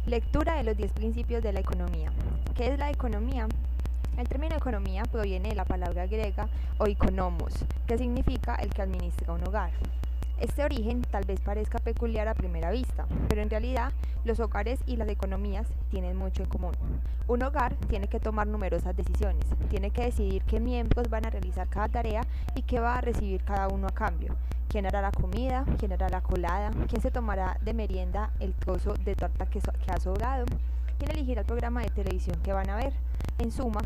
Lectura de los 10 principios de la economía. ¿Qué es la economía? El término economía proviene de la palabra griega oikonomos, que significa el que administra un hogar. Este origen tal vez parezca peculiar a primera vista, pero en realidad los hogares y las economías tienen mucho en común. Un hogar tiene que tomar numerosas decisiones, tiene que decidir qué miembros van a realizar cada tarea y qué va a recibir cada uno a cambio. ¿Quién hará la comida? ¿Quién hará la colada? ¿Quién se tomará de merienda el trozo de torta que ha sobrado? ¿Quién elegirá el programa de televisión que van a ver? En suma,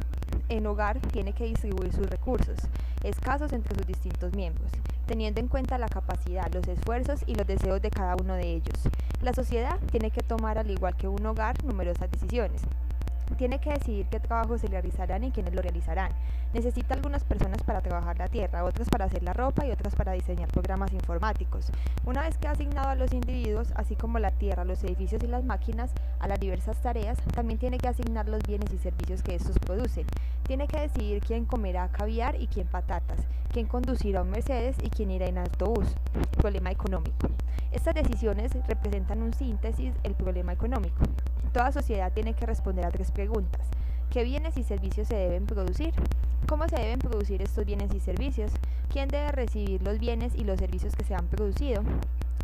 el hogar tiene que distribuir sus recursos, escasos entre sus distintos miembros, teniendo en cuenta la capacidad, los esfuerzos y los deseos de cada uno de ellos. La sociedad tiene que tomar, al igual que un hogar, numerosas decisiones. Tiene que decidir qué trabajos se realizarán y quiénes lo realizarán. Necesita algunas personas para trabajar la tierra, otras para hacer la ropa y otras para diseñar programas informáticos. Una vez que ha asignado a los individuos, así como la tierra, los edificios y las máquinas, a las diversas tareas, también tiene que asignar los bienes y servicios que estos producen. Tiene que decidir quién comerá caviar y quién patatas, quién conducirá un Mercedes y quién irá en autobús. Problema económico. Estas decisiones representan un síntesis del problema económico. Toda sociedad tiene que responder a 3 preguntas. ¿Qué bienes y servicios se deben producir? ¿Cómo se deben producir estos bienes y servicios? ¿Quién debe recibir los bienes y los servicios que se han producido?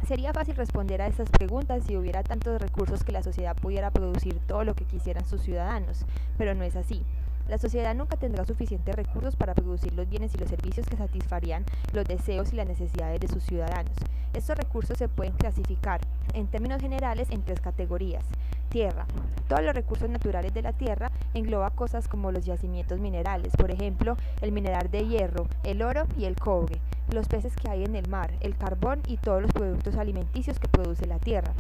Sería fácil responder a estas preguntas si hubiera tantos recursos que la sociedad pudiera producir todo lo que quisieran sus ciudadanos, pero no es así. La sociedad nunca tendrá suficientes recursos para producir los bienes y los servicios que satisfarían los deseos y las necesidades de sus ciudadanos. Estos recursos se pueden clasificar, en términos generales, en 3 categorías. Tierra. Todos los recursos naturales de la tierra engloba cosas como los yacimientos minerales, por ejemplo, el mineral de hierro, el oro y el cobre, los peces que hay en el mar, el carbón y todos los productos alimenticios que produce la tierra.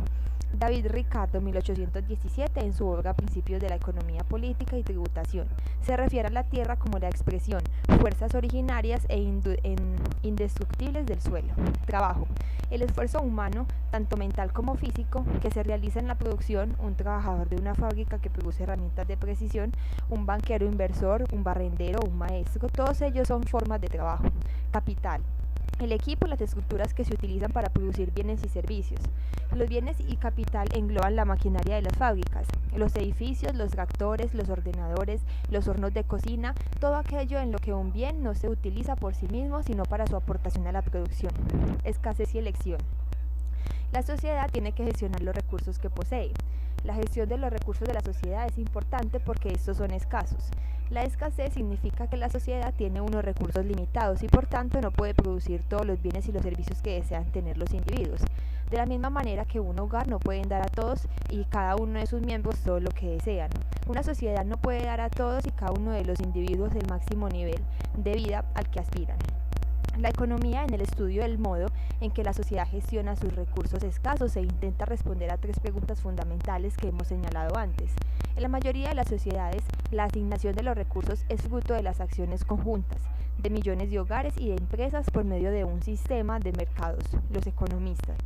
David Ricardo, 1817, en su obra Principios de la Economía Política y Tributación, se refiere a la tierra como la expresión, fuerzas originarias e indestructibles del suelo. Trabajo. El esfuerzo humano, tanto mental como físico, que se realiza en la producción, un trabajador de una fábrica que produce herramientas de precisión, un banquero inversor, un barrendero, un maestro, todos ellos son formas de trabajo. Capital. El equipo y las estructuras que se utilizan para producir bienes y servicios. Los bienes y capital engloban la maquinaria de las fábricas, los edificios, los tractores, los ordenadores, los hornos de cocina, todo aquello en lo que un bien no se utiliza por sí mismo, sino para su aportación a la producción. Escasez y elección. La sociedad tiene que gestionar los recursos que posee. La gestión de los recursos de la sociedad es importante porque estos son escasos. La escasez significa que la sociedad tiene unos recursos limitados y por tanto no puede producir todos los bienes y los servicios que desean tener los individuos. De la misma manera que un hogar no puede dar a todos y cada uno de sus miembros todo lo que desean. Una sociedad no puede dar a todos y cada uno de los individuos el máximo nivel de vida al que aspiran. La economía, en el estudio del modo en que la sociedad gestiona sus recursos escasos, se intenta responder a 3 preguntas fundamentales que hemos señalado antes. En la mayoría de las sociedades, la asignación de los recursos es fruto de las acciones conjuntas de millones de hogares y de empresas por medio de un sistema de mercados. Los economistas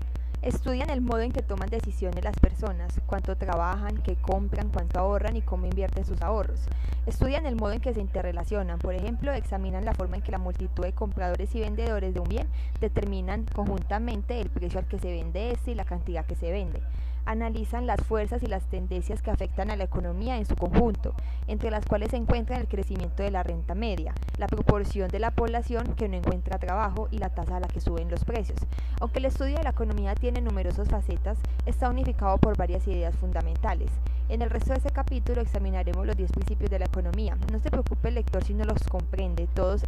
estudian el modo en que toman decisiones las personas, cuánto trabajan, qué compran, cuánto ahorran y cómo invierten sus ahorros. Estudian el modo en que se interrelacionan, por ejemplo, examinan la forma en que la multitud de compradores y vendedores de un bien determinan conjuntamente el precio al que se vende este y la cantidad que se vende. Analizan las fuerzas y las tendencias que afectan a la economía en su conjunto, entre las cuales se encuentran el crecimiento de la renta media, la proporción de la población que no encuentra trabajo y la tasa a la que suben los precios. Aunque el estudio de la economía tiene numerosas facetas, está unificado por varias ideas fundamentales. En el resto de este capítulo examinaremos los 10 principios de la economía. No se preocupe el lector si no los comprende todos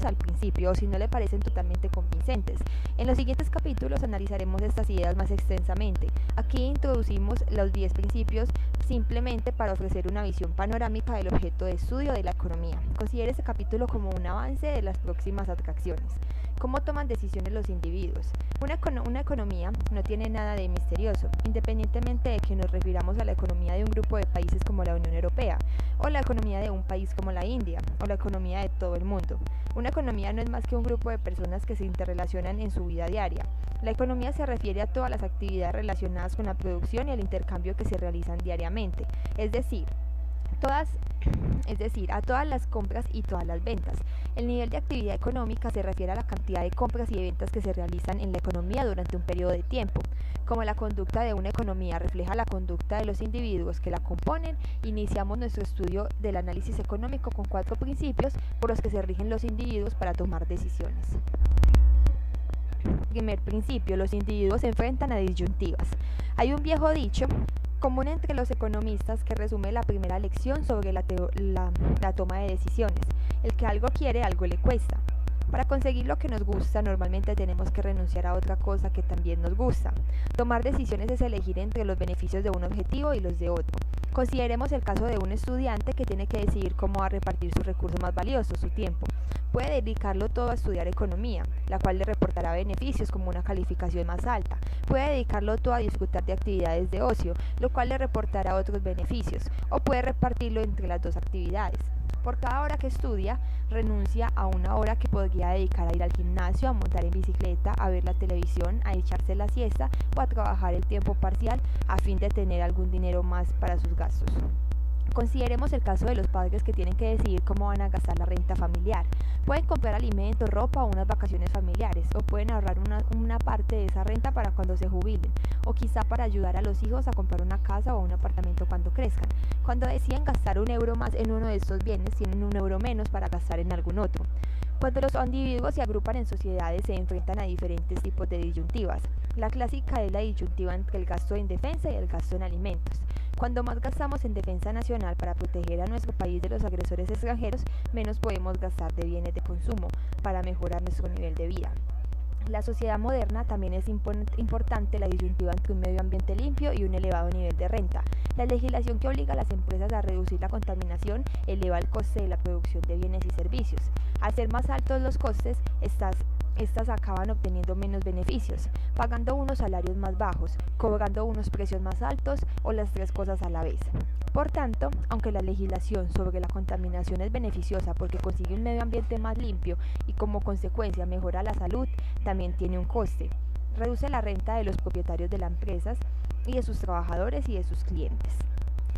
al principio o si no le parecen totalmente convincentes. En los siguientes capítulos analizaremos estas ideas más extensamente. Aquí introducimos los 10 principios simplemente para ofrecer una visión panorámica del objeto de estudio de la economía. Considere este capítulo como un avance de las próximas atracciones. ¿Cómo toman decisiones los individuos? Una economía no tiene nada de misterioso, independientemente de que nos refiramos a la economía de un grupo de países como la Unión Europea, o la economía de un país como la India, o la economía de todo el mundo. Una economía no es más que un grupo de personas que se interrelacionan en su vida diaria. La economía se refiere a todas las actividades relacionadas con la producción y el intercambio que se realizan diariamente, es decir, todas, es decir, a todas las compras y todas las ventas. El nivel de actividad económica se refiere a la cantidad de compras y de ventas que se realizan en la economía durante un periodo de tiempo. Como la conducta de una economía refleja la conducta de los individuos que la componen, iniciamos nuestro estudio del análisis económico con 4 principios por los que se rigen los individuos para tomar decisiones. Primer principio: los individuos se enfrentan a disyuntivas. Hay un viejo dicho común entre los economistas que resume la primera lección sobre la toma de decisiones: el que algo quiere, algo le cuesta. Para conseguir lo que nos gusta, normalmente tenemos que renunciar a otra cosa que también nos gusta. Tomar decisiones es elegir entre los beneficios de un objetivo y los de otro. Consideremos el caso de un estudiante que tiene que decidir cómo va a repartir su recurso más valioso, su tiempo. Puede dedicarlo todo a estudiar economía, la cual le reportará beneficios como una calificación más alta. Puede dedicarlo todo a disfrutar de actividades de ocio, lo cual le reportará otros beneficios, o puede repartirlo entre las dos actividades. Por cada hora que estudia, renuncia a una hora que podría dedicar a ir al gimnasio, a montar en bicicleta, a ver la televisión, a echarse la siesta o a trabajar el tiempo parcial a fin de tener algún dinero más para sus gastos. Consideremos el caso de los padres que tienen que decidir cómo van a gastar la renta familiar. Pueden comprar alimentos, ropa o unas vacaciones familiares, o pueden ahorrar una parte de esa renta para cuando se jubilen, o quizá para ayudar a los hijos a comprar una casa o un apartamento cuando crezcan. Cuando deciden gastar un euro más en uno de estos bienes, tienen un euro menos para gastar en algún otro. Cuando los individuos se agrupan en sociedades, se enfrentan a diferentes tipos de disyuntivas. La clásica es la disyuntiva entre el gasto en defensa y el gasto en alimentos. Cuando más gastamos en defensa nacional para proteger a nuestro país de los agresores extranjeros, menos podemos gastar de bienes de consumo para mejorar nuestro nivel de vida. En la sociedad moderna también es importante la disyuntiva entre un medio ambiente limpio y un elevado nivel de renta. La legislación que obliga a las empresas a reducir la contaminación eleva el coste de la producción de bienes y servicios. Al ser más altos los costes, estas acaban obteniendo menos beneficios, pagando unos salarios más bajos, cobrando unos precios más altos o las tres cosas a la vez. Por tanto, aunque la legislación sobre la contaminación es beneficiosa porque consigue un medio ambiente más limpio y como consecuencia mejora la salud, también tiene un coste. Reduce la renta de los propietarios de las empresas y de sus trabajadores y de sus clientes.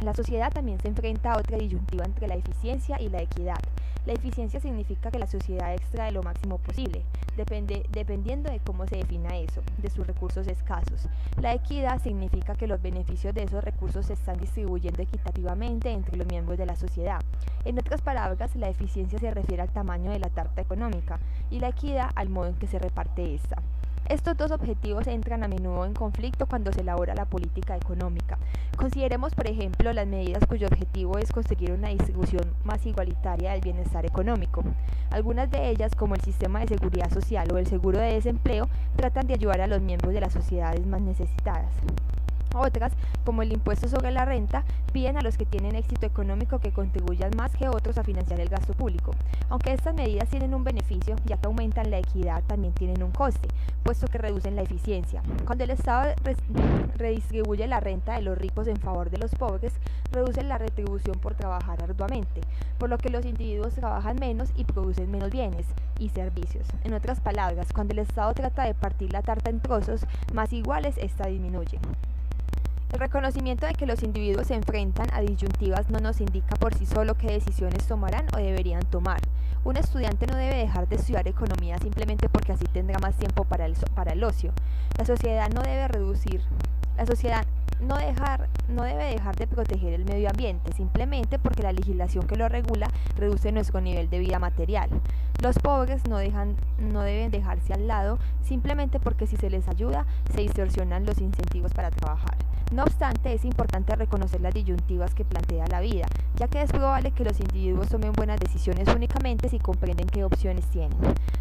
La sociedad también se enfrenta a otra disyuntiva entre la eficiencia y la equidad. La eficiencia significa que la sociedad extrae lo máximo posible, dependiendo de cómo se defina eso, de sus recursos escasos. La equidad significa que los beneficios de esos recursos se están distribuyendo equitativamente entre los miembros de la sociedad. En otras palabras, la eficiencia se refiere al tamaño de la tarta económica y la equidad al modo en que se reparte esta. Estos dos objetivos entran a menudo en conflicto cuando se elabora la política económica. Consideremos, por ejemplo, las medidas cuyo objetivo es conseguir una distribución más igualitaria del bienestar económico. Algunas de ellas, como el sistema de seguridad social o el seguro de desempleo, tratan de ayudar a los miembros de las sociedades más necesitadas. Otras, como el impuesto sobre la renta, piden a los que tienen éxito económico que contribuyan más que otros a financiar el gasto público. Aunque estas medidas tienen un beneficio, ya que aumentan la equidad, también tienen un coste, puesto que reducen la eficiencia. Cuando el Estado redistribuye la renta de los ricos en favor de los pobres, reduce la retribución por trabajar arduamente, por lo que los individuos trabajan menos y producen menos bienes y servicios. En otras palabras, cuando el Estado trata de partir la tarta en trozos más iguales, esta disminuye. El reconocimiento de que los individuos se enfrentan a disyuntivas no nos indica por sí solo qué decisiones tomarán o deberían tomar. Un estudiante no debe dejar de estudiar economía simplemente porque así tendrá más tiempo para el ocio. La sociedad no debe dejar de proteger el medio ambiente simplemente porque la legislación que lo regula reduce nuestro nivel de vida material. Los pobres no deben dejarse al lado simplemente porque si se les ayuda se distorsionan los incentivos para trabajar. No obstante, es importante reconocer las disyuntivas que plantea la vida, ya que es probable que los individuos tomen buenas decisiones únicamente si comprenden qué opciones tienen.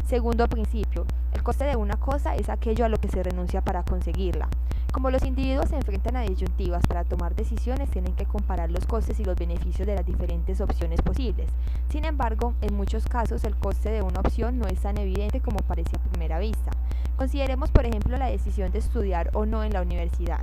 Segundo principio: el coste de una cosa es aquello a lo que se renuncia para conseguirla. Como los individuos se enfrentan a disyuntivas para tomar decisiones, tienen que comparar los costes y los beneficios de las diferentes opciones posibles. Sin embargo, en muchos casos el coste de una opción no es tan evidente como parece a primera vista. Consideremos, por ejemplo, la decisión de estudiar o no en la universidad.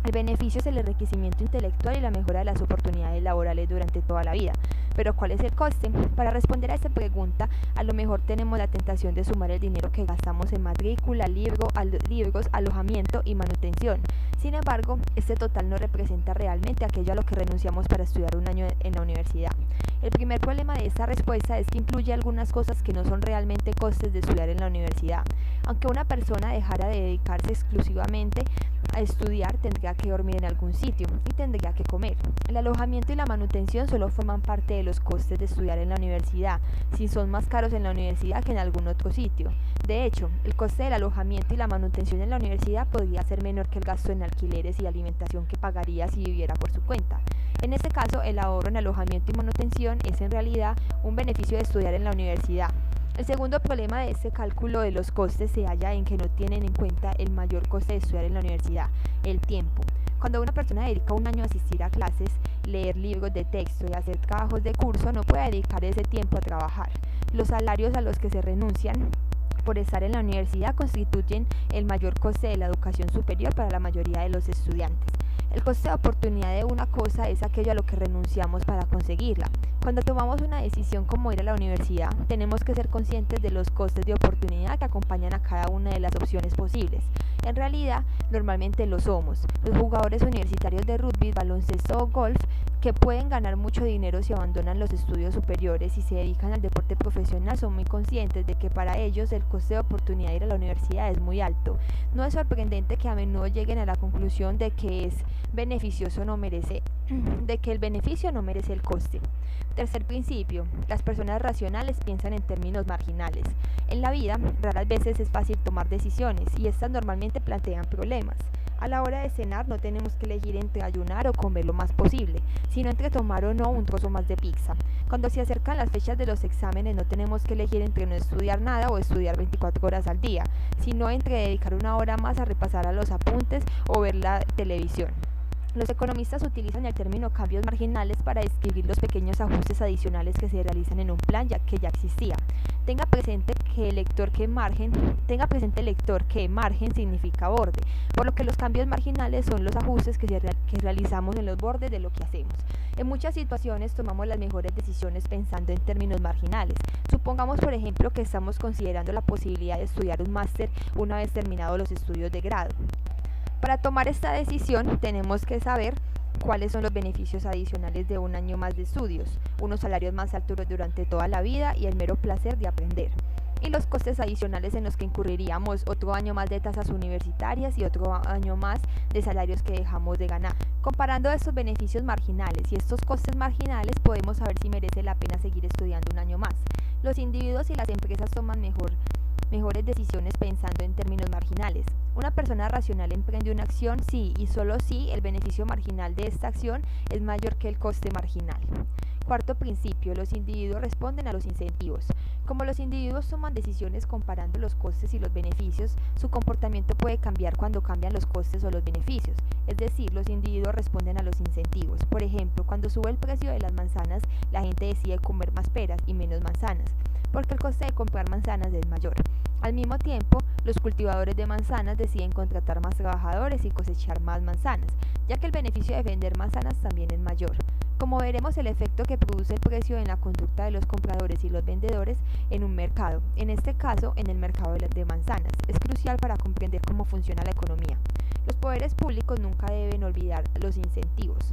El beneficio es el enriquecimiento intelectual y la mejora de las oportunidades laborales durante toda la vida. Pero ¿cuál es el coste? Para responder a esta pregunta, a lo mejor tenemos la tentación de sumar el dinero que gastamos en matrícula, libros, alojamiento y manutención. Sin embargo, este total no representa realmente aquello a lo que renunciamos para estudiar un año en la universidad. El primer problema de esta respuesta es que incluye algunas cosas que no son realmente costes de estudiar en la universidad. Aunque una persona dejara de dedicarse exclusivamente a estudiar, tendría que dormir en algún sitio y tendría que comer. El alojamiento y la manutención solo forman parte de los costes de estudiar en la universidad, si son más caros en la universidad que en algún otro sitio. De hecho, el coste del alojamiento y la manutención en la universidad podría ser menor que el gasto en alquileres y alimentación que pagaría si viviera por su cuenta. En este caso, el ahorro en alojamiento y manutención es en realidad un beneficio de estudiar en la universidad. El segundo problema de este cálculo de los costes se halla en que no tienen en cuenta el mayor coste de estudiar en la universidad, el tiempo. Cuando una persona dedica un año a asistir a clases, leer libros de texto y hacer trabajos de curso, no puede dedicar ese tiempo a trabajar. Los salarios a los que se renuncian por estar en la universidad constituyen el mayor coste de la educación superior para la mayoría de los estudiantes. El coste de oportunidad de una cosa es aquello a lo que renunciamos para conseguirla. Cuando tomamos una decisión como ir a la universidad, tenemos que ser conscientes de los costes de oportunidad que acompañan a cada una de las opciones posibles. En realidad, normalmente lo somos. Los jugadores universitarios de rugby, baloncesto o golf, que pueden ganar mucho dinero si abandonan los estudios superiores y se dedican al deporte profesional, son muy conscientes de que para ellos el coste de oportunidad de ir a la universidad es muy alto. No es sorprendente que a menudo lleguen a la conclusión de que el beneficio no merece el coste. Tercer principio, las personas racionales piensan en términos marginales. En la vida, raras veces es fácil tomar decisiones y estas normalmente plantean problemas. A la hora de cenar no tenemos que elegir entre ayunar o comer lo más posible, sino entre tomar o no un trozo más de pizza. Cuando se acercan las fechas de los exámenes no tenemos que elegir entre no estudiar nada o estudiar 24 horas al día, sino entre dedicar una hora más a repasar a los apuntes o ver la televisión. Los economistas utilizan el término cambios marginales para describir los pequeños ajustes adicionales que se realizan en un plan que ya existía. Tenga presente el lector que margen significa borde, por lo que los cambios marginales son los ajustes que realizamos en los bordes de lo que hacemos. En muchas situaciones tomamos las mejores decisiones pensando en términos marginales. Supongamos, por ejemplo, que estamos considerando la posibilidad de estudiar un máster una vez terminados los estudios de grado. Para tomar esta decisión tenemos que saber cuáles son los beneficios adicionales de un año más de estudios, unos salarios más altos durante toda la vida y el mero placer de aprender, y los costes adicionales en los que incurriríamos otro año más de tasas universitarias y otro año más de salarios que dejamos de ganar. Comparando estos beneficios marginales y estos costes marginales podemos saber si merece la pena seguir estudiando un año más. Los individuos y las empresas toman mejores decisiones pensando en términos marginales. Una persona racional emprende una acción si y solo si el beneficio marginal de esta acción es mayor que el coste marginal. Cuarto principio, los individuos responden a los incentivos. Como los individuos toman decisiones comparando los costes y los beneficios, su comportamiento puede cambiar cuando cambian los costes o los beneficios. Es decir, los individuos responden a los incentivos. Por ejemplo, cuando sube el precio de las manzanas, la gente decide comer más peras y menos manzanas, porque el coste de comprar manzanas es mayor. Al mismo tiempo, los cultivadores de manzanas deciden contratar más trabajadores y cosechar más manzanas, ya que el beneficio de vender manzanas también es mayor. Como veremos, el efecto que produce el precio en la conducta de los compradores y los vendedores en un mercado, en este caso en el mercado de manzanas, es crucial para comprender cómo funciona la economía. Los poderes públicos nunca deben olvidar los incentivos,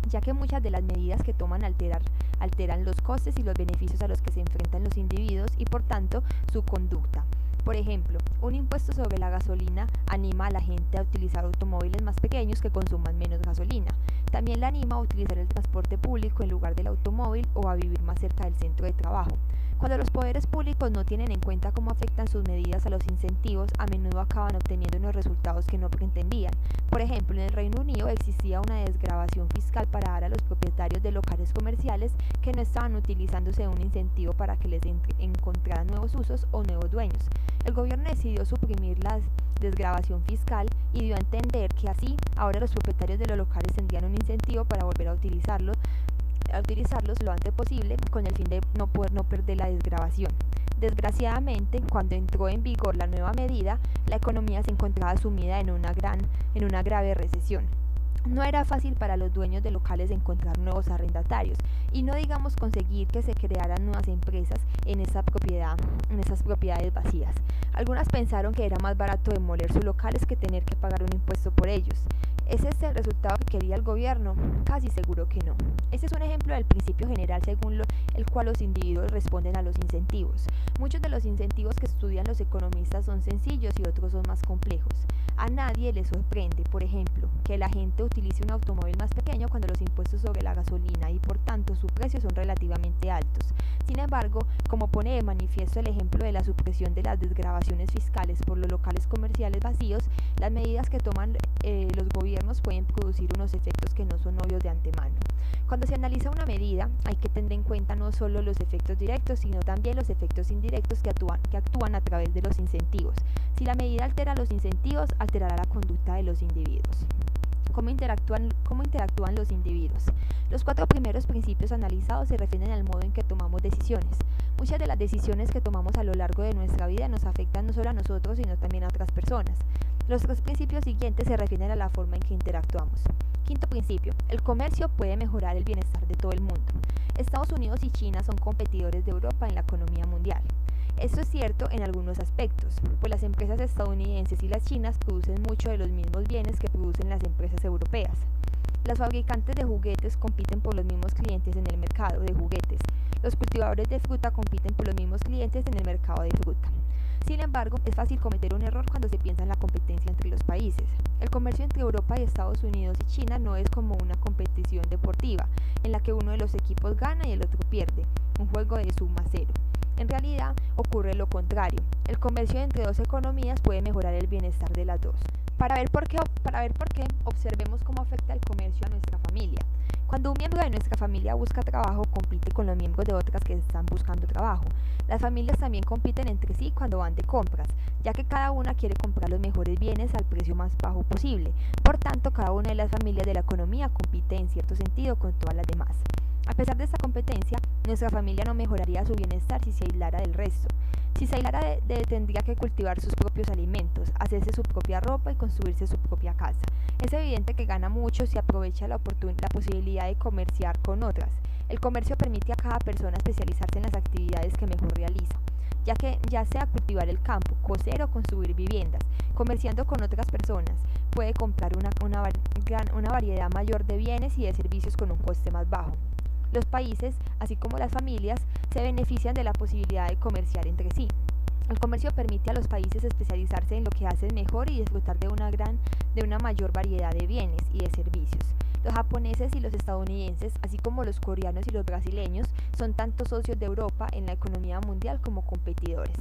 ya que muchas de las medidas que toman alteran los costes y los beneficios a los que se enfrentan los individuos y por tanto su conducta. Por ejemplo, un impuesto sobre la gasolina anima a la gente a utilizar automóviles más pequeños que consuman menos gasolina. También la anima a utilizar el transporte público en lugar del automóvil o a vivir más cerca del centro de trabajo. Cuando los poderes públicos no tienen en cuenta cómo afectan sus medidas a los incentivos, a menudo acaban obteniendo unos resultados que no pretendían. Por ejemplo, en el Reino Unido existía una desgravación fiscal para dar a los propietarios de locales comerciales que no estaban utilizándose un incentivo para que les encontraran nuevos usos o nuevos dueños. El gobierno decidió suprimir la desgravación fiscal y dio a entender que así ahora los propietarios de los locales tendrían un incentivo para volver a utilizarlos lo antes posible con el fin de no perder la desgravación. Desgraciadamente, cuando entró en vigor la nueva medida, la economía se encontraba sumida en una grave recesión. No era fácil para los dueños de locales encontrar nuevos arrendatarios y no digamos conseguir que se crearan nuevas empresas en esas propiedades vacías. Algunas pensaron que era más barato demoler sus locales que tener que pagar un impuesto por ellos. ¿Es este el resultado que quería el gobierno? Casi seguro que no. Este es un ejemplo del principio general según el cual los individuos responden a los incentivos. Muchos de los incentivos que estudian los economistas son sencillos y otros son más complejos. A nadie le sorprende, por ejemplo, que la gente utilice un automóvil más pequeño cuando los impuestos sobre la gasolina y por tanto sus precios son relativamente altos. Sin embargo, como pone de manifiesto el ejemplo de la supresión de las desgravaciones fiscales por los locales comerciales vacíos, las medidas que toman los gobiernos pueden producir unos efectos que no son obvios de antemano. Cuando se analiza una medida, hay que tener en cuenta no solo los efectos directos, sino también los efectos indirectos que actúan a través de los incentivos. Si la medida altera los incentivos, alterará la conducta de los individuos. ¿Cómo interactúan los individuos? Los 4 primeros principios analizados se refieren al modo en que tomamos decisiones. Muchas de las decisiones que tomamos a lo largo de nuestra vida nos afectan no solo a nosotros, sino también a otras personas. Los 3 principios siguientes se refieren a la forma en que interactuamos. Quinto principio, el comercio puede mejorar el bienestar de todo el mundo. Estados Unidos y China son competidores de Europa en la economía mundial. Esto es cierto en algunos aspectos, pues las empresas estadounidenses y las chinas producen mucho de los mismos bienes que producen las empresas europeas. Las fabricantes de juguetes compiten por los mismos clientes en el mercado de juguetes. Los cultivadores de fruta compiten por los mismos clientes en el mercado de fruta. Sin embargo, es fácil cometer un error cuando se piensa en la competencia entre los países. El comercio entre Europa y Estados Unidos y China no es como una competición deportiva, en la que uno de los equipos gana y el otro pierde, un juego de suma cero. En realidad, ocurre lo contrario. El comercio entre dos economías puede mejorar el bienestar de las dos. Para ver por qué, observemos cómo afecta el comercio a nuestra familia. Cuando un miembro de nuestra familia busca trabajo, compite con los miembros de otras que están buscando trabajo. Las familias también compiten entre sí cuando van de compras, ya que cada una quiere comprar los mejores bienes al precio más bajo posible. Por tanto, cada una de las familias de la economía compite en cierto sentido con todas las demás. A pesar de esta competencia, nuestra familia no mejoraría su bienestar si se aislara del resto. Si se aislara, tendría que cultivar sus propios alimentos, hacerse su propia ropa y construirse su propia casa. Es evidente que gana mucho si aprovecha la posibilidad de comerciar con otras. El comercio permite a cada persona especializarse en las actividades que mejor realiza, ya sea cultivar el campo, coser o construir viviendas. Comerciando con otras personas, puede comprar una variedad mayor de bienes y de servicios con un coste más bajo. Los países, así como las familias, se benefician de la posibilidad de comerciar entre sí. El comercio permite a los países especializarse en lo que hacen mejor y disfrutar de una mayor variedad de bienes y de servicios. Los japoneses y los estadounidenses, así como los coreanos y los brasileños, son tanto socios de Europa en la economía mundial como competidores.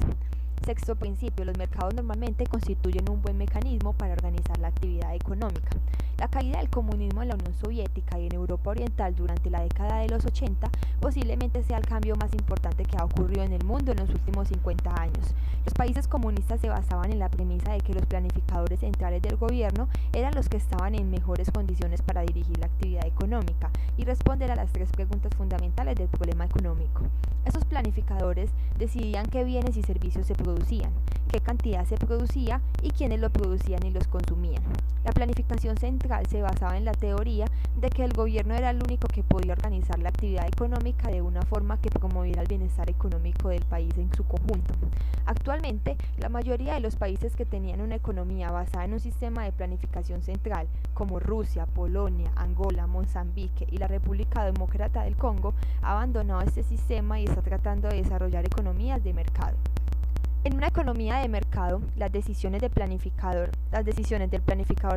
Sexto principio, los mercados normalmente constituyen un buen mecanismo para organizar la actividad económica. La caída del comunismo en la Unión Soviética y en Europa Oriental durante la década de los 80 posiblemente sea el cambio más importante que ha ocurrido en el mundo en los últimos 50 años. Los países comunistas se basaban en la premisa de que los planificadores centrales del gobierno eran los que estaban en mejores condiciones para dirigir la actividad económica y responder a las 3 preguntas fundamentales del problema económico. Esos planificadores decidían qué bienes y servicios se producían, qué cantidad se producía y quiénes lo producían y los consumían. La planificación central se basaba en la teoría de que el gobierno era el único que podía organizar la actividad económica de una forma que promoviera el bienestar económico del país en su conjunto. Actualmente, la mayoría de los países que tenían una economía basada en un sistema de planificación central, como Rusia, Polonia, Angola, Mozambique y la República Demócrata del Congo, ha abandonado este sistema y está tratando de desarrollar economías de mercado. En una economía de mercado, las decisiones del planificador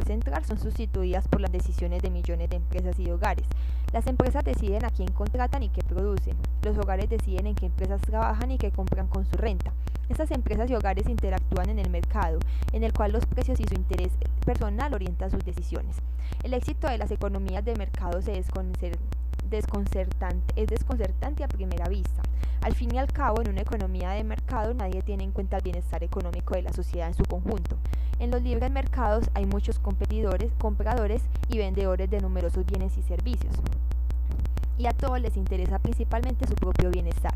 central son sustituidas por las decisiones de millones de empresas y hogares. Las empresas deciden a quién contratan y qué producen. Los hogares deciden en qué empresas trabajan y qué compran con su renta. Estas empresas y hogares interactúan en el mercado, en el cual los precios y su interés personal orientan sus decisiones. El éxito de las economías de mercado es desconcertante a primera vista. Al fin y al cabo, en una economía de mercado nadie tiene en cuenta el bienestar económico de la sociedad en su conjunto. En los libres mercados hay muchos compradores y vendedores de numerosos bienes y servicios, y a todos les interesa principalmente su propio bienestar.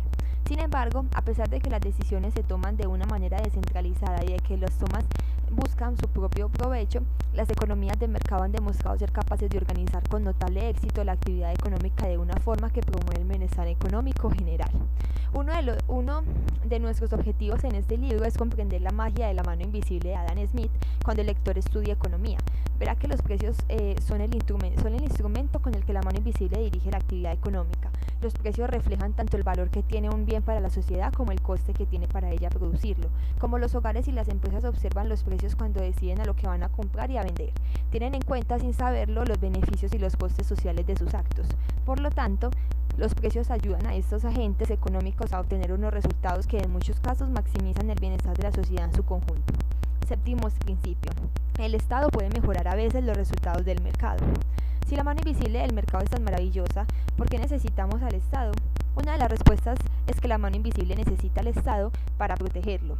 Sin embargo, a pesar de que las decisiones se toman de una manera descentralizada y de que las tomas buscan su propio provecho, las economías de mercado han demostrado ser capaces de organizar con notable éxito la actividad económica de una forma que promueve el bienestar económico general. Uno de nuestros objetivos en este libro es comprender la magia de la mano invisible de Adam Smith cuando el lector estudia economía. Verá que los precios son el instrumento con el que la mano invisible dirige la actividad económica. Los precios reflejan tanto el valor que tiene un bien para la sociedad como el coste que tiene para ella producirlo. Como los hogares y las empresas observan los precios cuando deciden a lo que van a comprar y a vender. Tienen en cuenta sin saberlo los beneficios y los costes sociales de sus actos. Por lo tanto, los precios ayudan a estos agentes económicos a obtener unos resultados que en muchos casos maximizan el bienestar de la sociedad en su conjunto. Séptimo principio. El Estado puede mejorar a veces los resultados del mercado. Si la mano invisible del mercado es tan maravillosa, ¿por qué necesitamos al Estado? Una de las respuestas es que la mano invisible necesita al Estado para protegerlo.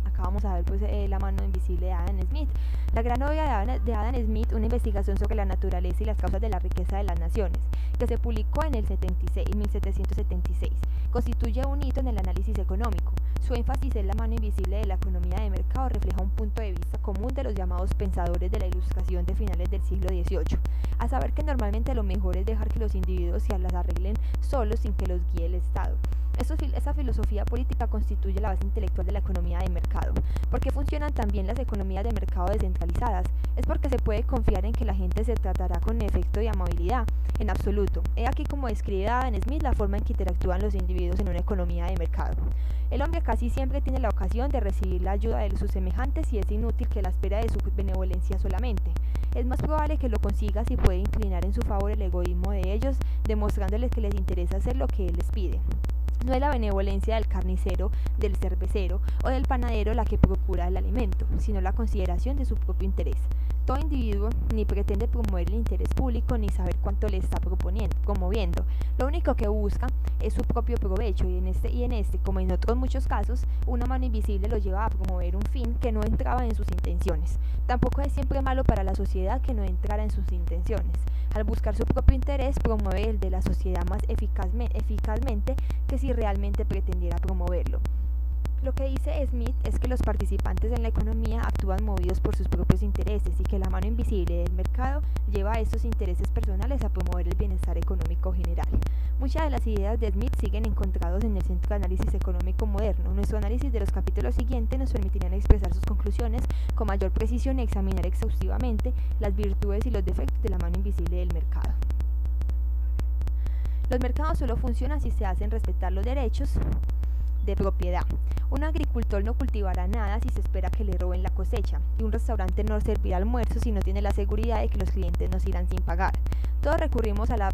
Acá vamos a ver la mano invisible de Adam Smith. La gran obra de Adam Smith, una investigación sobre la naturaleza y las causas de la riqueza de las naciones, que se publicó en 1776, constituye un hito en el análisis económico. Su énfasis en la mano invisible de la economía de mercado refleja un punto de vista común de los llamados pensadores de la Ilustración de finales del siglo XVIII, a saber que normalmente lo mejor es dejar que los individuos se las arreglen solos sin que los guíe el Estado. Esa filosofía política constituye la base intelectual de la economía de mercado. ¿Por qué funcionan también las economías de mercado descentralizadas? Es porque se puede confiar en que la gente se tratará con efecto y amabilidad. En absoluto. He aquí como describe Adam Smith la forma en que interactúan los individuos en una economía de mercado. El hombre casi siempre tiene la ocasión de recibir la ayuda de sus semejantes y es inútil que la espera de su benevolencia solamente. Es más probable que lo consiga si puede inclinar en su favor el egoísmo de ellos, demostrándoles que les interesa hacer lo que él les pide. No es la benevolencia del carnicero, del cervecero o del panadero la que procura el alimento, sino la consideración de su propio interés. Todo individuo ni pretende promover el interés público ni saber cuánto le está promoviendo. Lo único que busca es su propio provecho y en este, como en otros muchos casos, una mano invisible lo lleva a promover un fin que no entraba en sus intenciones. Tampoco es siempre malo para la sociedad que no entrara en sus intenciones. Al buscar su propio interés, promueve el de la sociedad más eficazmente que si realmente pretendiera promoverlo. Lo que dice Smith es que los participantes en la economía actúan movidos por sus propios intereses y que la mano invisible del mercado lleva a estos intereses personales a promover el bienestar económico general. Muchas de las ideas de Smith siguen encontrados en el Centro de Análisis Económico Moderno. Nuestro análisis de los capítulos siguientes nos permitirán expresar sus conclusiones con mayor precisión y examinar exhaustivamente las virtudes y los defectos de la mano invisible del mercado. Los mercados solo funcionan si se hacen respetar los derechos de propiedad. Un agricultor no cultivará nada si se espera que le roben la cosecha, y un restaurante no servirá almuerzo si no tiene la seguridad de que los clientes no se irán sin pagar. Todos recurrimos a la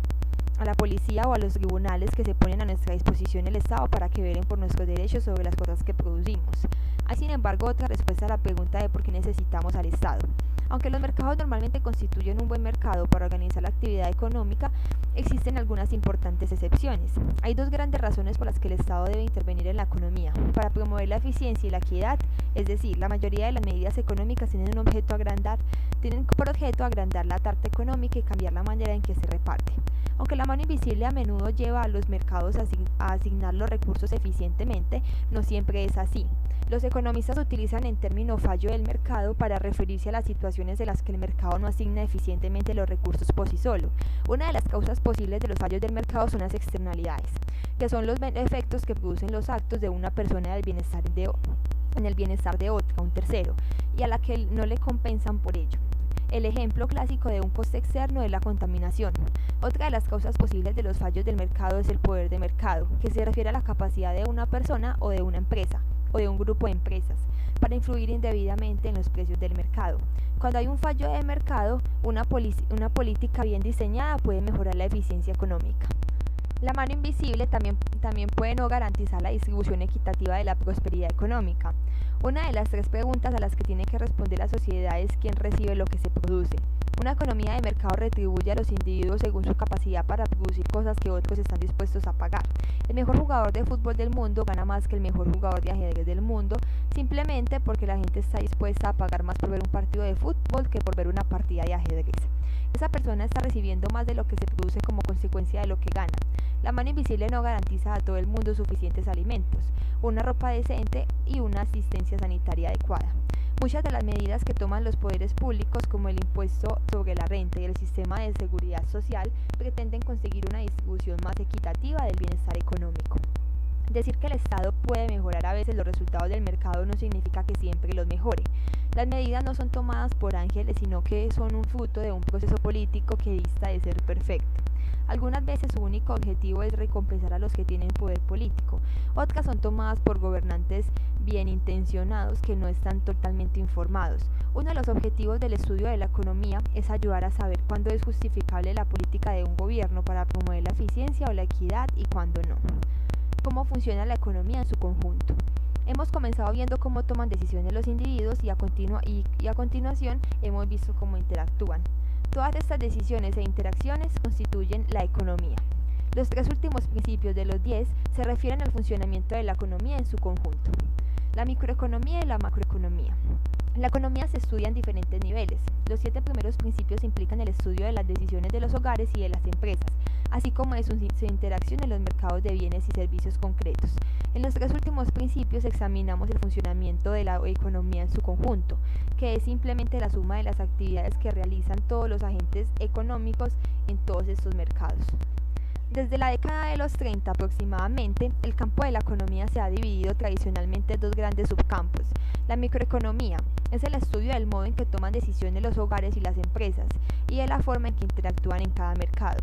policía o a los tribunales que se ponen a nuestra disposición el Estado para que velen por nuestros derechos sobre las cosas que producimos. Hay sin embargo otra respuesta a la pregunta de por qué necesitamos al Estado. Aunque los mercados normalmente constituyen un buen mercado para organizar la actividad económica, existen algunas importantes excepciones. Hay dos grandes razones por las que el Estado debe intervenir en la economía: para promover la eficiencia y la equidad, es decir, la mayoría de las medidas económicas tienen por objeto agrandar la tarta económica y cambiar la manera en que se reparte. Aunque la mano invisible a menudo lleva a los mercados a asignar los recursos eficientemente, no siempre es así. Los economistas utilizan el término fallo del mercado para referirse a las situaciones en las que el mercado no asigna eficientemente los recursos por sí solo. Una de las causas posibles de los fallos del mercado son las externalidades, que son los efectos que producen los actos de una persona en el bienestar de otra, un tercero, y a la que no le compensan por ello. El ejemplo clásico de un coste externo es la contaminación. Otra de las causas posibles de los fallos del mercado es el poder de mercado, que se refiere a la capacidad de una persona o de una empresa, o de un grupo de empresas, para influir indebidamente en los precios del mercado. Cuando hay un fallo de mercado, una política bien diseñada puede mejorar la eficiencia económica. La mano invisible también puede no garantizar la distribución equitativa de la prosperidad económica. Una de las tres preguntas a las que tiene que responder la sociedad es quién recibe lo que se produce. Una economía de mercado retribuye a los individuos según su capacidad para producir cosas que otros están dispuestos a pagar. El mejor jugador de fútbol del mundo gana más que el mejor jugador de ajedrez del mundo, simplemente porque la gente está dispuesta a pagar más por ver un partido de fútbol que por ver una partida de ajedrez. Esa persona está recibiendo más de lo que se produce como consecuencia de lo que gana. La mano invisible no garantiza a todo el mundo suficientes alimentos, una ropa decente y una asistencia sanitaria adecuada. Muchas de las medidas que toman los poderes públicos, como el impuesto sobre la renta y el sistema de seguridad social, pretenden conseguir una distribución más equitativa del bienestar económico. Decir que el Estado puede mejorar a veces los resultados del mercado no significa que siempre los mejore. Las medidas no son tomadas por ángeles, sino que son un fruto de un proceso político que dista de ser perfecto. Algunas veces su único objetivo es recompensar a los que tienen poder político, otras son tomadas por gobernantes bien intencionados que no están totalmente informados. Uno de los objetivos del estudio de la economía es ayudar a saber cuándo es justificable la política de un gobierno para promover la eficiencia o la equidad y cuándo no. ¿Cómo funciona la economía en su conjunto? Hemos comenzado viendo cómo toman decisiones los individuos y a continuación hemos visto cómo interactúan. Todas estas decisiones e interacciones constituyen la economía. Los 3 últimos principios de los 10 se refieren al funcionamiento de la economía en su conjunto. La microeconomía y la macroeconomía. La economía se estudia en diferentes niveles. Los 7 primeros principios implican el estudio de las decisiones de los hogares y de las empresas, así como de su interacción en los mercados de bienes y servicios concretos. En los 3 últimos principios examinamos el funcionamiento de la economía en su conjunto, que es simplemente la suma de las actividades que realizan todos los agentes económicos en todos estos mercados. Desde la década de los 30 aproximadamente, el campo de la economía se ha dividido tradicionalmente en 2 grandes subcampos. La microeconomía es el estudio del modo en que toman decisiones los hogares y las empresas, y de la forma en que interactúan en cada mercado.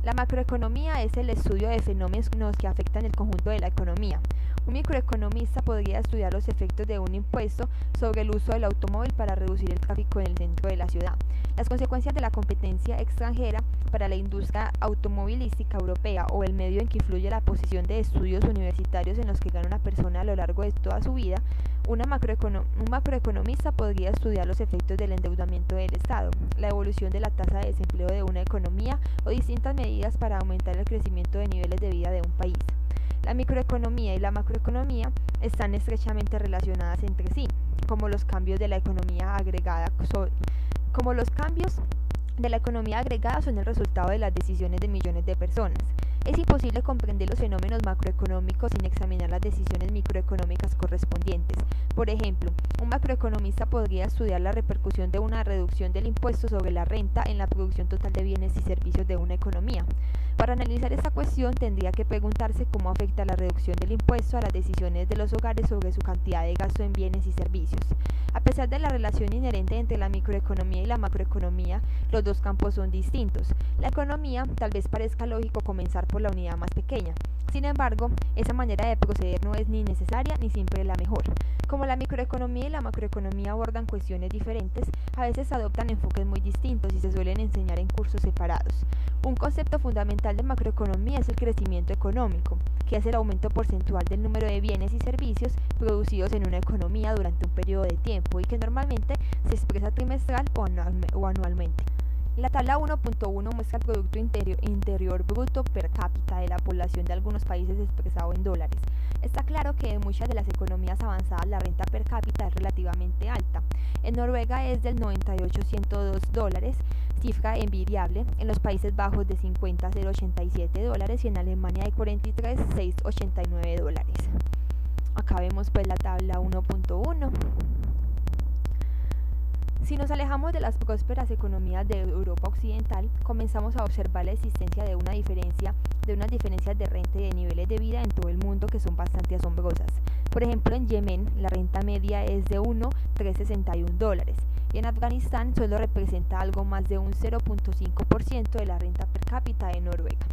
La macroeconomía es el estudio de fenómenos que afectan el conjunto de la economía. Un microeconomista podría estudiar los efectos de un impuesto sobre el uso del automóvil para reducir el tráfico en el centro de la ciudad, las consecuencias de la competencia extranjera para la industria automovilística europea o el medio en que influye la posición de estudios universitarios en los que gana una persona a lo largo de toda su vida. Un macroeconomista podría estudiar los efectos del endeudamiento del Estado, la evolución de la tasa de desempleo de una economía o distintas medidas para aumentar el crecimiento de niveles de vida de un país. La microeconomía y la macroeconomía están estrechamente relacionadas entre sí, como los cambios de la economía agregada son el resultado de las decisiones de millones de personas. Es imposible comprender los fenómenos macroeconómicos sin examinar las decisiones microeconómicas correspondientes. Por ejemplo, un macroeconomista podría estudiar la repercusión de una reducción del impuesto sobre la renta en la producción total de bienes y servicios de una economía. Para analizar esta cuestión tendría que preguntarse cómo afecta la reducción del impuesto a las decisiones de los hogares sobre su cantidad de gasto en bienes y servicios. A pesar de la relación inherente entre la microeconomía y la macroeconomía, los 2 campos son distintos. La economía tal vez parezca lógico comenzar por la unidad más pequeña. Sin embargo, esa manera de proceder no es ni necesaria ni siempre la mejor. Como la microeconomía y la macroeconomía abordan cuestiones diferentes, a veces adoptan enfoques muy distintos y se suelen enseñar en cursos separados. Un concepto fundamental de macroeconomía es el crecimiento económico, que es el aumento porcentual del número de bienes y servicios producidos en una economía durante un periodo de tiempo y que normalmente se expresa trimestral o anualmente. La tabla 1.1 muestra el Producto Interior Bruto per cápita de la población de algunos países expresado en dólares. Está claro que en muchas de las economías avanzadas la renta per cápita es relativamente alta. En Noruega es del 98,102 dólares, cifra envidiable, en los Países Bajos de 50,087 dólares y en Alemania de 43,689 dólares. Acá vemos pues la tabla 1.1. Si nos alejamos de las prósperas economías de Europa Occidental, comenzamos a observar la existencia de unas diferencias de renta y de niveles de vida en todo el mundo que son bastante asombrosas. Por ejemplo, en Yemen la renta media es de 1,361 dólares y en Afganistán solo representa algo más de un 0.5% de la renta per cápita de Noruega.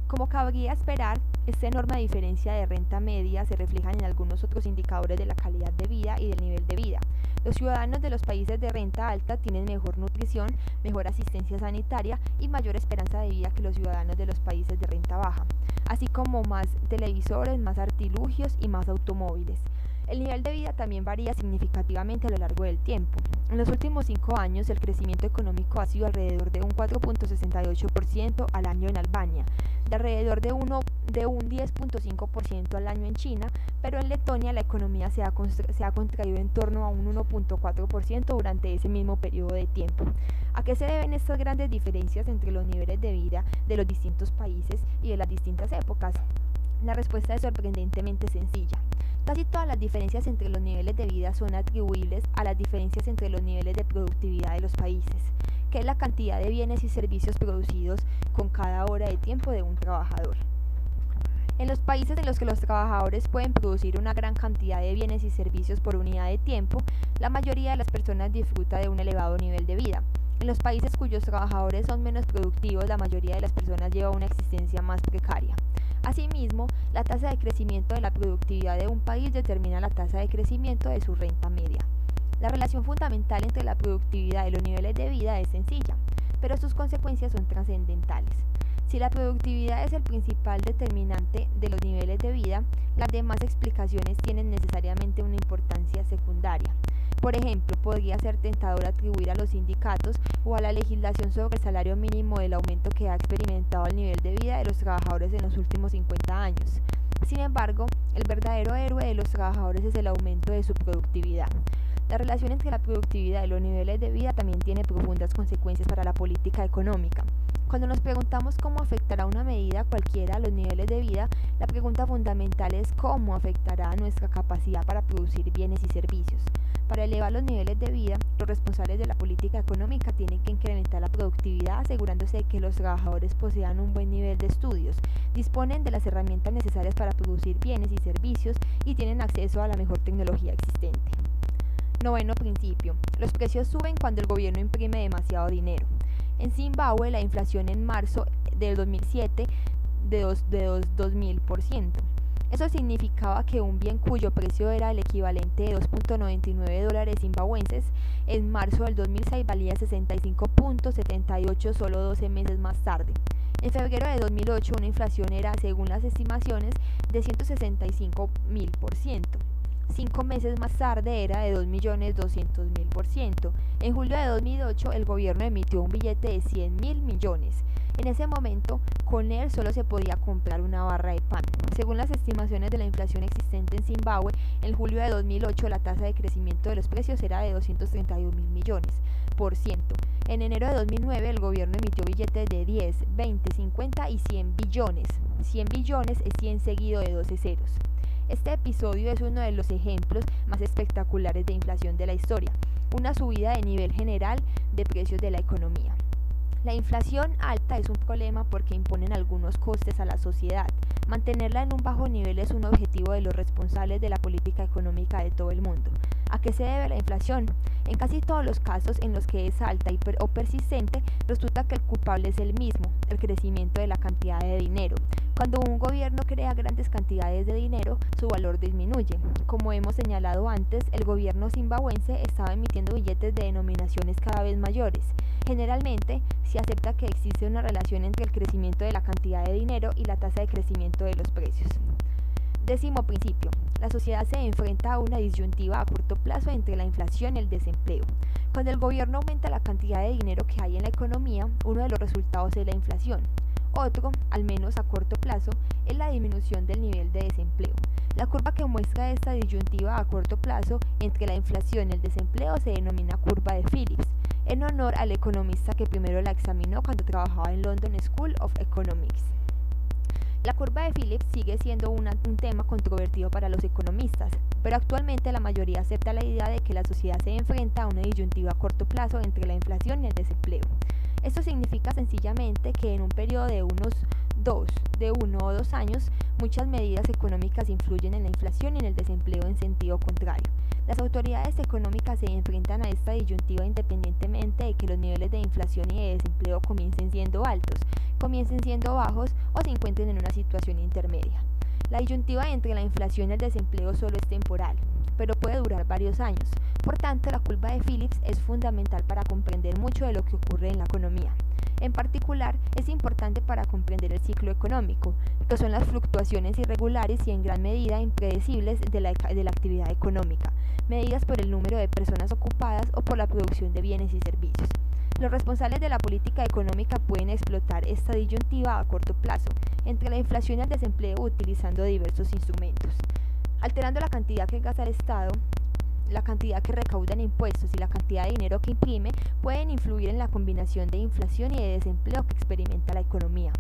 Como cabría esperar, esta enorme diferencia de renta media se refleja en algunos otros indicadores de la calidad de vida y del nivel de vida. Los ciudadanos de los países de renta alta tienen mejor nutrición, mejor asistencia sanitaria y mayor esperanza de vida que los ciudadanos de los países de renta baja, así como más televisores, más artilugios y más automóviles. El nivel de vida también varía significativamente a lo largo del tiempo. En los últimos 5 años, el crecimiento económico ha sido alrededor de un 4.68% al año en Albania, de alrededor de un 10.5% al año en China, pero en Letonia la economía se ha contraído en torno a un 1.4% durante ese mismo periodo de tiempo. ¿A qué se deben estas grandes diferencias entre los niveles de vida de los distintos países y de las distintas épocas? La respuesta es sorprendentemente sencilla. Casi todas las diferencias entre los niveles de vida son atribuibles a las diferencias entre los niveles de productividad de los países, que es la cantidad de bienes y servicios producidos con cada hora de tiempo de un trabajador. En los países en los que los trabajadores pueden producir una gran cantidad de bienes y servicios por unidad de tiempo, la mayoría de las personas disfruta de un elevado nivel de vida. En los países cuyos trabajadores son menos productivos, la mayoría de las personas lleva una existencia más precaria. Asimismo, la tasa de crecimiento de la productividad de un país determina la tasa de crecimiento de su renta media. La relación fundamental entre la productividad y los niveles de vida es sencilla, pero sus consecuencias son trascendentales. Si la productividad es el principal determinante de los niveles de vida, las demás explicaciones tienen necesariamente una importancia secundaria. Por ejemplo, podría ser tentador atribuir a los sindicatos o a la legislación sobre el salario mínimo el aumento que ha experimentado el nivel de vida de los trabajadores en los últimos 50 años. Sin embargo, el verdadero héroe de los trabajadores es el aumento de su productividad. La relación entre la productividad y los niveles de vida también tiene profundas consecuencias para la política económica. Cuando nos preguntamos cómo afectará una medida cualquiera a los niveles de vida, la pregunta fundamental es cómo afectará a nuestra capacidad para producir bienes y servicios. Para elevar los niveles de vida, los responsables de la política económica tienen que incrementar la productividad asegurándose de que los trabajadores posean un buen nivel de estudios, disponen de las herramientas necesarias para producir bienes y servicios y tienen acceso a la mejor tecnología existente. Noveno principio. Los precios suben cuando el gobierno imprime demasiado dinero. En Zimbabue, la inflación en marzo del 2007 de 2.000%. Eso significaba que un bien cuyo precio era el equivalente de $2.99 zimbabuenses, en marzo del 2006 valía 65.78 solo 12 meses más tarde. En febrero de 2008 una inflación era, según las estimaciones, de 165.000%. 5 meses más tarde era de 2.200.000%. En julio de 2008 el gobierno emitió un billete de 100.000 millones. En ese momento, con él solo se podía comprar una barra de pan. Según las estimaciones de la inflación existente en Zimbabue, en julio de 2008 la tasa de crecimiento de los precios era de 231.000 millones por ciento. En enero de 2009 el gobierno emitió billetes de 10, 20, 50 y 100 billones. 100 billones es 100 seguido de 12 ceros. Este episodio es uno de los ejemplos más espectaculares de inflación de la historia, una subida de nivel general de precios de la economía. La inflación alta es un problema porque imponen algunos costes a la sociedad. Mantenerla en un bajo nivel es un objetivo de los responsables de la política económica de todo el mundo. ¿A qué se debe la inflación? En casi todos los casos en los que es alta o persistente, resulta que el culpable es el mismo, el crecimiento de la cantidad de dinero. Cuando un gobierno crea grandes cantidades de dinero, su valor disminuye. Como hemos señalado antes, el gobierno zimbabuense estaba emitiendo billetes de denominaciones cada vez mayores. Generalmente, se acepta que existe una relación entre el crecimiento de la cantidad de dinero y la tasa de crecimiento de los precios. Décimo principio. La sociedad se enfrenta a una disyuntiva a corto plazo entre la inflación y el desempleo. Cuando el gobierno aumenta la cantidad de dinero que hay en la economía, uno de los resultados es la inflación. Otro, al menos a corto plazo, es la disminución del nivel de desempleo. La curva que muestra esta disyuntiva a corto plazo entre la inflación y el desempleo se denomina curva de Phillips, en honor al economista que primero la examinó cuando trabajaba en London School of Economics. La curva de Phillips sigue siendo un tema controvertido para los economistas, pero actualmente la mayoría acepta la idea de que la sociedad se enfrenta a una disyuntiva a corto plazo entre la inflación y el desempleo. Esto significa sencillamente que en un periodo de 1 o 2 años, muchas medidas económicas influyen en la inflación y en el desempleo en sentido contrario. Las autoridades económicas se enfrentan a esta disyuntiva independientemente de que los niveles de inflación y de desempleo comiencen siendo altos, comiencen siendo bajos o se encuentren en una situación intermedia. La disyuntiva entre la inflación y el desempleo solo es temporal, pero puede durar varios años. Por tanto, la curva de Phillips es fundamental para comprender mucho de lo que ocurre en la economía. En particular, es importante para comprender el ciclo económico, que son las fluctuaciones irregulares y en gran medida impredecibles de la actividad económica, medidas por el número de personas ocupadas o por la producción de bienes y servicios. Los responsables de la política económica pueden explotar esta disyuntiva a corto plazo entre la inflación y el desempleo utilizando diversos instrumentos. Alterando la cantidad que gasta el Estado, la cantidad que recauda en impuestos y la cantidad de dinero que imprime pueden influir en la combinación de inflación y de desempleo que experimenta la economía.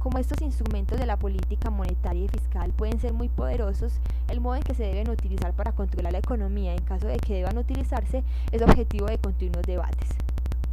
Como estos instrumentos de la política monetaria y fiscal pueden ser muy poderosos, el modo en que se deben utilizar para controlar la economía en caso de que deban utilizarse es objetivo de continuos debates.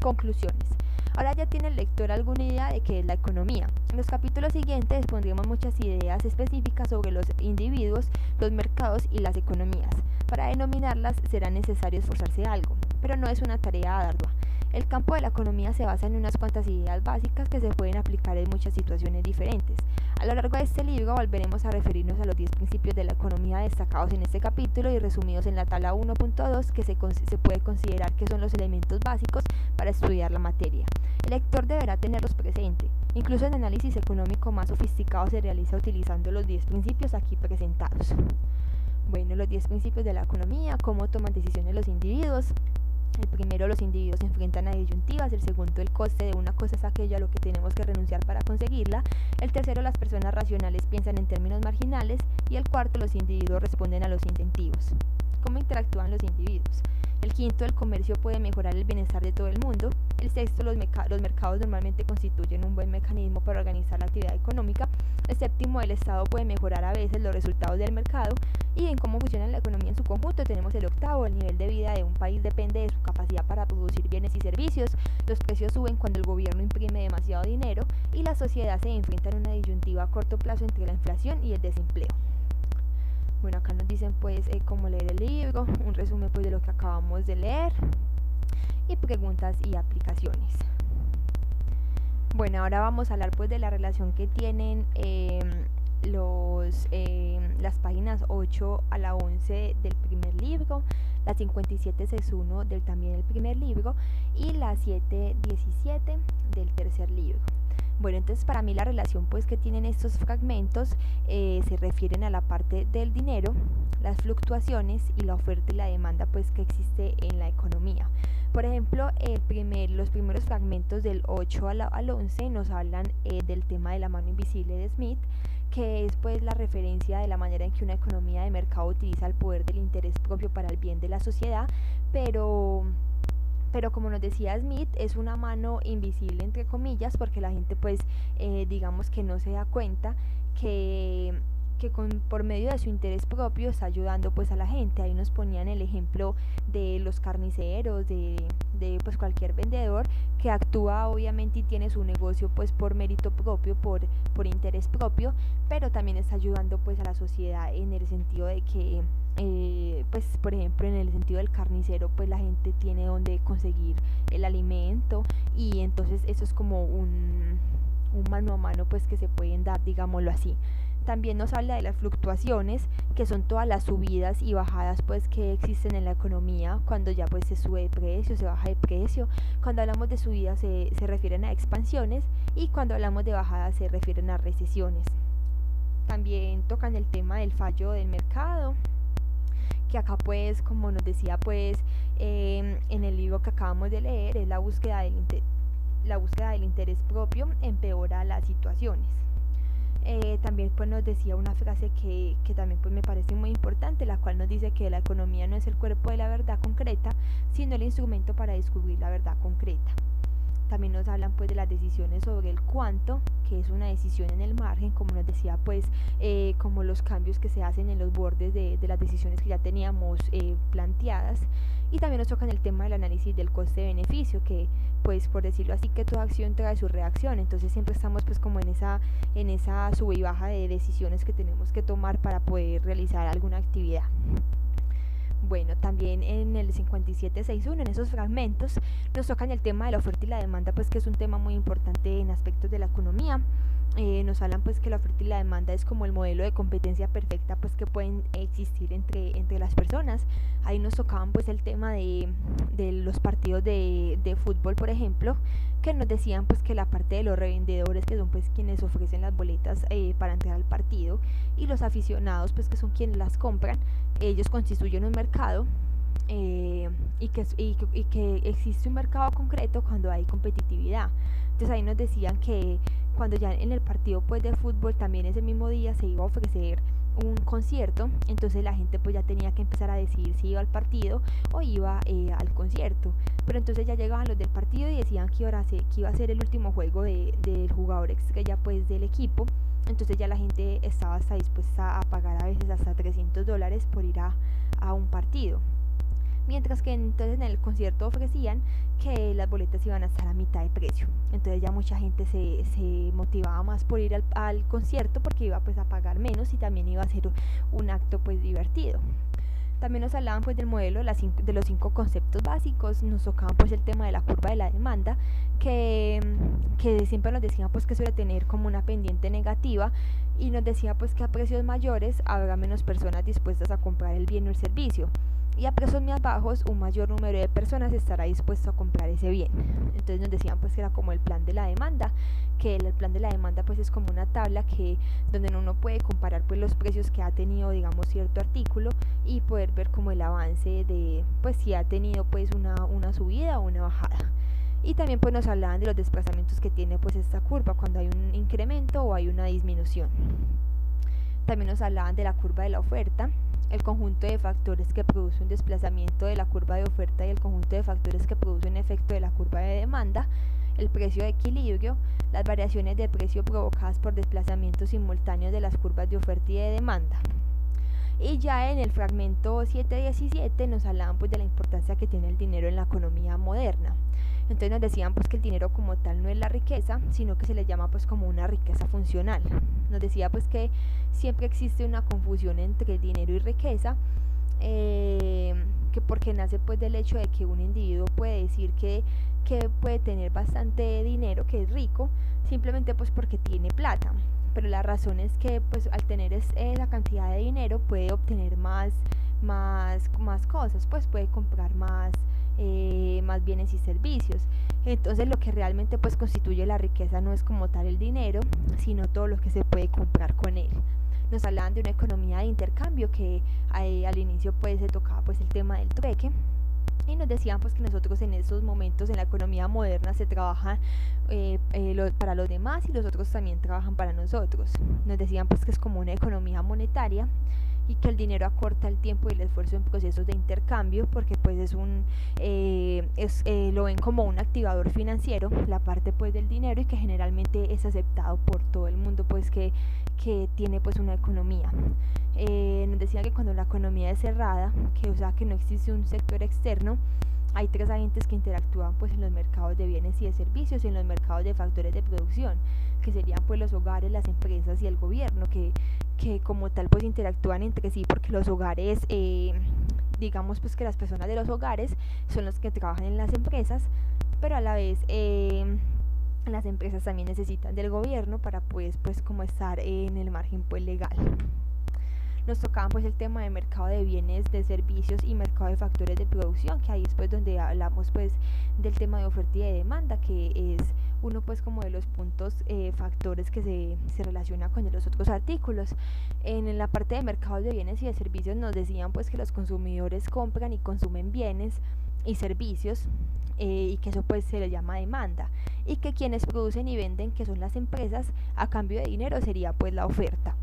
Conclusiones. Ahora ya tiene el lector alguna idea de qué es la economía. En los capítulos siguientes expondremos muchas ideas específicas sobre los individuos, los mercados y las economías. Para denominarlas será necesario esforzarse algo, pero no es una tarea ardua. El campo de la economía se basa en unas cuantas ideas básicas que se pueden aplicar en muchas situaciones diferentes. A lo largo de este libro volveremos a referirnos a los 10 principios de la economía destacados en este capítulo y resumidos en la tabla 1.2 que se puede considerar que son los elementos básicos para estudiar la materia. El lector deberá tenerlos presente. Incluso el análisis económico más sofisticado se realiza utilizando los 10 principios aquí presentados. Bueno, los 10 principios de la economía, cómo toman decisiones los individuos. El primero, los individuos se enfrentan a disyuntivas. El segundo, el coste de una cosa es aquello a lo que tenemos que renunciar para conseguirla. El tercero, las personas racionales piensan en términos marginales. Y el cuarto, los individuos responden a los incentivos. ¿Cómo interactúan los individuos? El quinto, el comercio puede mejorar el bienestar de todo el mundo. El sexto, los mercados normalmente constituyen un buen mecanismo para organizar la actividad económica. El séptimo, el Estado puede mejorar a veces los resultados del mercado. Y en cómo funciona la economía en su conjunto tenemos el octavo, el nivel de vida de un país depende de su capacidad para producir bienes y servicios. Los precios suben cuando el gobierno imprime demasiado dinero y la sociedad se enfrenta en una disyuntiva a corto plazo entre la inflación y el desempleo. Bueno, acá nos dicen pues cómo leer el libro, un resumen pues de lo que acabamos de leer y preguntas y aplicaciones. Bueno, ahora vamos a hablar pues de la relación que tienen las páginas 8 a la 11 del primer libro, la 57-1 del también el primer libro y la 7-17 del tercer libro. Bueno, entonces para mí la relación pues que tienen estos fragmentos se refieren a la parte del dinero, las fluctuaciones y la oferta y la demanda pues que existe en la economía. Por ejemplo, los primeros fragmentos del 8 al 11 nos hablan del tema de la mano invisible de Smith, que es pues la referencia de la manera en que una economía de mercado utiliza el poder del interés propio para el bien de la sociedad, pero como nos decía Smith, es una mano invisible entre comillas, porque la gente pues digamos que no se da cuenta que por medio de su interés propio está ayudando pues a la gente. Ahí nos ponían el ejemplo de los carniceros, de pues cualquier vendedor que actúa obviamente y tiene su negocio pues por mérito propio, por interés propio, pero también está ayudando pues a la sociedad en el sentido de que pues por ejemplo en el sentido del carnicero pues la gente tiene donde conseguir el alimento y entonces eso es como un mano a mano pues que se pueden dar, digámoslo así. También nos habla de las fluctuaciones, que son todas las subidas y bajadas pues que existen en la economía, cuando ya pues se sube de precio, se baja de precio. Cuando hablamos de subidas se refieren a expansiones y cuando hablamos de bajadas se refieren a recesiones. También tocan el tema del fallo del mercado, que acá pues como nos decía pues en el libro que acabamos de leer, es la búsqueda del interés propio empeora las situaciones. También pues nos decía una frase que también pues me parece muy importante, la cual nos dice que la economía no es el cuerpo de la verdad concreta, sino el instrumento para descubrir la verdad concreta. También nos hablan pues de las decisiones sobre el cuánto, que es una decisión en el margen, como nos decía pues como los cambios que se hacen en los bordes de las decisiones que ya teníamos planteadas. Y también nos tocan el tema del análisis del coste-beneficio, que pues por decirlo así que toda acción trae su reacción, entonces siempre estamos pues como en esa sube y baja de decisiones que tenemos que tomar para poder realizar alguna actividad. Bueno, también en el 57-61, en esos fragmentos, nos tocan el tema de la oferta y la demanda, pues que es un tema muy importante en aspectos de la economía. Nos hablan pues que la oferta y la demanda es como el modelo de competencia perfecta pues que pueden existir entre las personas. Ahí nos tocaban pues el tema de los partidos de fútbol, por ejemplo, que nos decían pues que la parte de los revendedores, que son pues quienes ofrecen las boletas para entrar al partido, y los aficionados pues que son quienes las compran, ellos constituyen un mercado y que existe un mercado concreto cuando hay competitividad. Entonces ahí nos decían que cuando ya en el partido pues de fútbol también ese mismo día se iba a ofrecer un concierto, entonces la gente pues ya tenía que empezar a decidir si iba al partido o iba al concierto, pero entonces ya llegaban los del partido y decían que iba a ser el último juego del jugador estrella pues del equipo, entonces ya la gente estaba hasta dispuesta a pagar a veces hasta $300 por ir a un partido. Mientras que entonces en el concierto ofrecían que las boletas iban a estar a mitad de precio, entonces ya mucha gente se motivaba más por ir al concierto porque iba pues a pagar menos y también iba a ser un acto pues divertido. También nos hablaban pues del modelo de los 5 conceptos básicos, nos tocaban pues el tema de la curva de la demanda, que siempre nos decían pues que suele tener como una pendiente negativa y nos decía pues que a precios mayores habrá menos personas dispuestas a comprar el bien o el servicio, y a precios más bajos un mayor número de personas estará dispuesto a comprar ese bien. Entonces nos decían pues que era como el plan de la demanda, que el plan de la demanda pues es como una tabla donde uno puede comparar pues los precios que ha tenido digamos cierto artículo y poder ver como el avance de pues si ha tenido pues una subida o una bajada. Y también pues nos hablaban de los desplazamientos que tiene pues esta curva cuando hay un incremento o hay una disminución. También nos hablaban de la curva de la oferta, el conjunto de factores que produce un desplazamiento de la curva de oferta y el conjunto de factores que produce un efecto de la curva de demanda, el precio de equilibrio, las variaciones de precio provocadas por desplazamientos simultáneos de las curvas de oferta y de demanda. Y ya en el fragmento 7.17 nos hablaban pues de la importancia que tiene el dinero en la economía moderna. Entonces nos decían pues que el dinero como tal no es la riqueza, sino que se le llama pues como una riqueza funcional. Nos decía pues que siempre existe una confusión entre dinero y riqueza, que porque nace pues del hecho de que un individuo puede decir que puede tener bastante dinero, que es rico, simplemente pues porque tiene plata. Pero la razón es que pues al tener esa cantidad de dinero puede obtener más cosas, pues puede comprar más bienes y servicios. Entonces lo que realmente pues constituye la riqueza no es como tal el dinero, sino todo lo que se puede comprar con él. Nos hablaban de una economía de intercambio que al inicio pues se tocaba pues el tema del trueque, y nos decían pues que nosotros en esos momentos en la economía moderna se trabaja para los demás y los otros también trabajan para nosotros. Nos decían pues que es como una economía monetaria y que el dinero acorta el tiempo y el esfuerzo en procesos de intercambio porque pues lo ven como un activador financiero, la parte pues del dinero, y que generalmente es aceptado por todo el mundo pues que tiene pues una economía. Nos decía que cuando la economía es cerrada, o sea que no existe un sector externo, hay 3 agentes que interactúan pues en los mercados de bienes y de servicios y en los mercados de factores de producción, que serían pues los hogares, las empresas y el gobierno, que como tal pues interactúan entre sí, porque los hogares, digamos pues que las personas de los hogares son los que trabajan en las empresas, pero a la vez las empresas también necesitan del gobierno para pues como estar en el margen pues legal. Nos tocaban pues el tema de mercado de bienes, de servicios y mercado de factores de producción, que ahí es pues donde hablamos pues del tema de oferta y de demanda, que es uno pues como de los puntos factores que se relaciona con los otros artículos. En la parte de mercados de bienes y de servicios nos decían pues que los consumidores compran y consumen bienes y servicios, y que eso pues se le llama demanda, y que quienes producen y venden, que son las empresas, a cambio de dinero sería pues la oferta.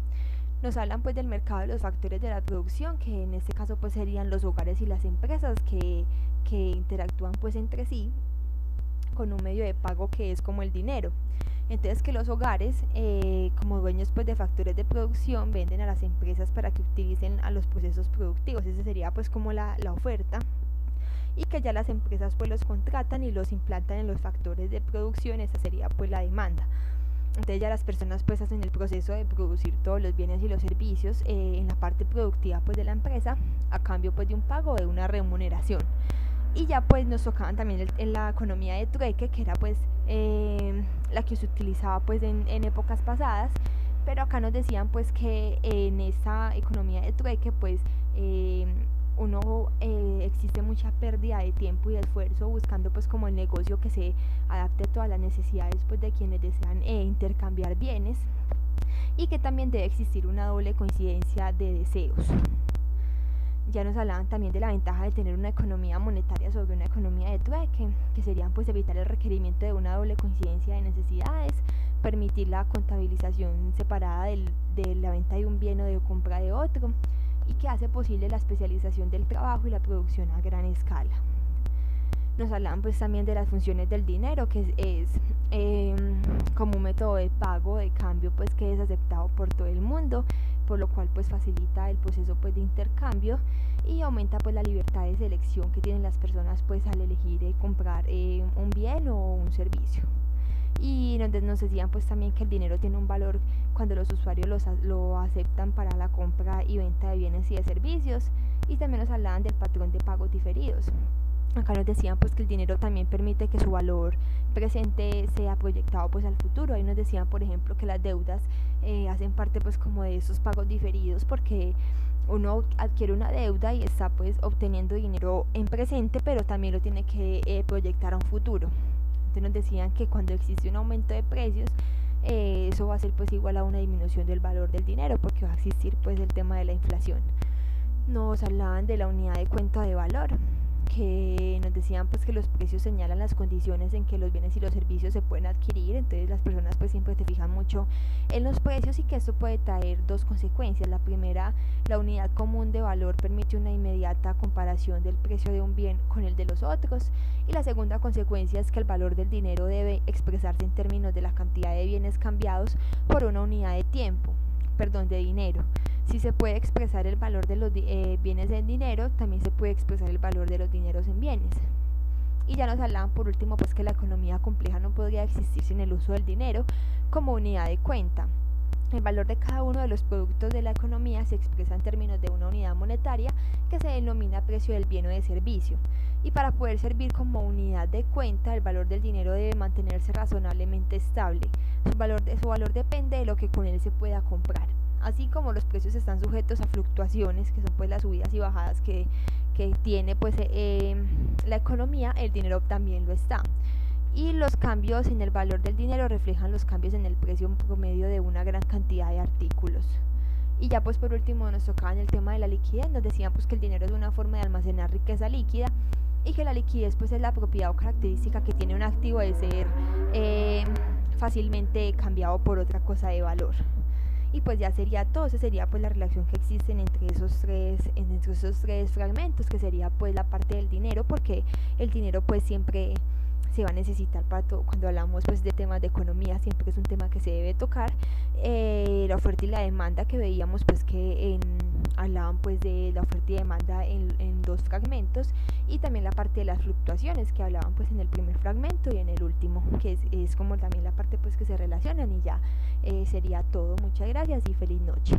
Nos hablan pues del mercado de los factores de la producción, que en este caso pues serían los hogares y las empresas que interactúan pues entre sí con un medio de pago que es como el dinero. Entonces que los hogares como dueños pues de factores de producción venden a las empresas para que utilicen a los procesos productivos, ese sería pues como la oferta, y que ya las empresas pues los contratan y los implantan en los factores de producción, esa sería pues la demanda. Entonces ya las personas pues hacen el proceso de producir todos los bienes y los servicios en la parte productiva pues de la empresa, a cambio pues de un pago o de una remuneración. Y ya pues nos tocaban también en la economía de trueque, que era pues la que se utilizaba pues en épocas pasadas, pero acá nos decían pues que en esa economía de trueque pues existe mucha pérdida de tiempo y de esfuerzo buscando pues como el negocio que se adapte a todas las necesidades pues de quienes desean intercambiar bienes, y que también debe existir una doble coincidencia de deseos. Ya nos hablaban también de la ventaja de tener una economía monetaria sobre una economía de trueque, que serían pues evitar el requerimiento de una doble coincidencia de necesidades, permitir la contabilización separada de la venta de un bien o de compra de otro, y que hace posible la especialización del trabajo y la producción a gran escala. Nos hablaban pues también de las funciones del dinero, que es como un método de pago, de cambio, pues que es aceptado por todo el mundo, por lo cual pues facilita el proceso pues de intercambio y aumenta pues la libertad de selección que tienen las personas pues al elegir comprar un bien o un servicio. Y nos decían pues también que el dinero tiene un valor cuando los usuarios lo aceptan para la compra y venta de bienes y de servicios, y también nos hablaban del patrón de pagos diferidos. Acá nos decían pues que el dinero también permite que su valor presente sea proyectado pues al futuro. Ahí nos decían, por ejemplo, que las deudas hacen parte pues como de esos pagos diferidos, porque uno adquiere una deuda y está pues obteniendo dinero en presente, pero también lo tiene que proyectar a un futuro. Entonces nos decían que cuando existe un aumento de precios, eso va a ser pues igual a una disminución del valor del dinero, porque va a existir pues el tema de la inflación. Nos hablaban de la unidad de cuenta de valor, que nos decían pues que los precios señalan las condiciones en que los bienes y los servicios se pueden adquirir. Entonces las personas pues siempre se fijan mucho en los precios, y que esto puede traer dos consecuencias. La primera, la unidad común de valor permite una inmediata comparación del precio de un bien con el de los otros, y la segunda consecuencia es que el valor del dinero debe expresarse en términos de la cantidad de bienes cambiados por una unidad de de dinero. Si se puede expresar el valor de los bienes en dinero, también se puede expresar el valor de los dineros en bienes. Y ya nos hablaban por último pues que la economía compleja no podría existir sin el uso del dinero como unidad de cuenta. El valor de cada uno de los productos de la economía se expresa en términos de una unidad monetaria que se denomina precio del bien o de servicio. Y para poder servir como unidad de cuenta, el valor del dinero debe mantenerse razonablemente estable. Su valor depende de lo que con él se pueda comprar. Así como los precios están sujetos a fluctuaciones, que son pues las subidas y bajadas que tiene pues la economía, el dinero también lo está. Y los cambios en el valor del dinero reflejan los cambios en el precio promedio de una gran cantidad de artículos. Y ya pues por último nos tocaba en el tema de la liquidez. Nos decían pues que el dinero es una forma de almacenar riqueza líquida, y que la liquidez pues es la propiedad o característica que tiene un activo de ser fácilmente cambiado por otra cosa de valor. Y pues ya sería todo. Esa sería pues la relación que existen entre esos tres fragmentos, que sería pues la parte del dinero, porque el dinero pues siempre se va a necesitar para todo. Cuando hablamos pues de temas de economía, siempre es un tema que se debe tocar. La oferta y la demanda, que veíamos pues que hablaban pues de la oferta y demanda en dos fragmentos, y también la parte de las fluctuaciones, que hablaban pues en el primer fragmento y en el último, que es como también la parte pues que se relacionan. Y ya sería todo. Muchas gracias y feliz noche.